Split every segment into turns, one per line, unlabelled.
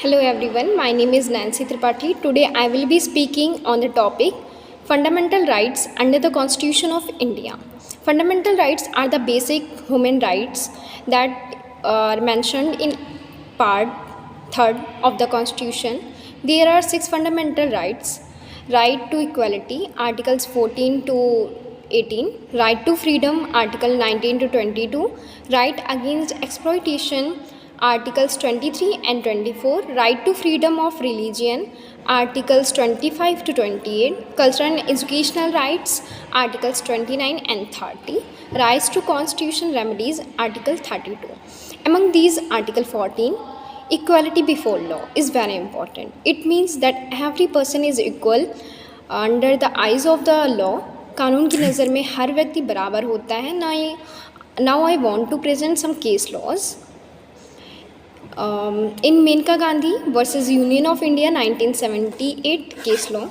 Hello everyone, my name is Nancy Tripathi. Today I will be speaking on the topic Fundamental Rights under the Constitution of India. Fundamental rights are the basic human rights that are mentioned in part 3rd of the Constitution. There are 6 fundamental rights: right to equality, Articles 14 to 18, right to freedom, Article 19 to 22, right against exploitation, Articles 23 and 24, right to freedom of religion, Articles 25 to 28, cultural and educational rights, Articles 29 and 30, rights to constitutional remedies, Article 32. Among these, Article 14, equality before law is very important. It means that every person is equal under the eyes of the law. कानून की नज़र में हर व्यक्ति बराबर होता है. Now I want to present some case laws. In Menka Gandhi versus Union of India 1978 case law,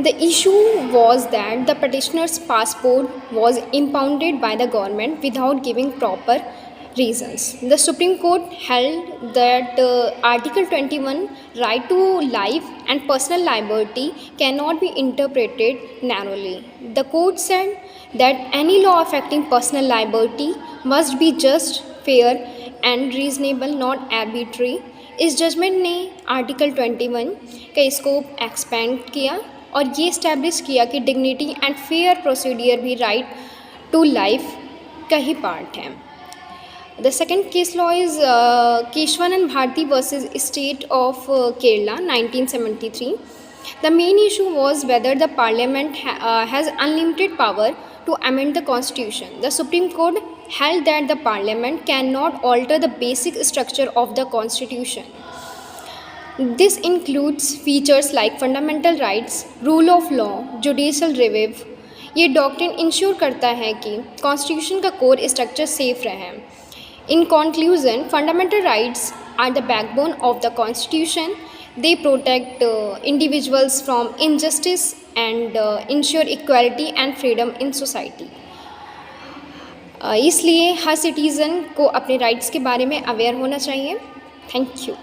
the issue was that the petitioner's passport was impounded by the government without giving proper reasons. The Supreme Court held that Article 21, right to life and personal liberty, cannot be interpreted narrowly. The court said that any law affecting personal liberty must be just, fair and reasonable, not arbitrary. इस judgement ने article 21 का scope expand किया और ये establish किया कि dignity and fair procedure भी right to life का ही पार्ट है. The second case law is Keshwanand Bharti versus State of Kerala 1973. The main issue was whether the parliament has unlimited power to amend the constitution. The Supreme Court held that the parliament cannot alter the basic structure of the constitution. This includes features like fundamental rights, rule of law, judicial review. ये doctrine ensure करता है कि constitution का core structure safe रहे. In conclusion, fundamental rights are the backbone of the Constitution. They protect individuals from injustice and ensure equality and freedom in society. इसलिए हर citizen को अपने rights के बारे में अवेयर होना चाहिए. Thank you.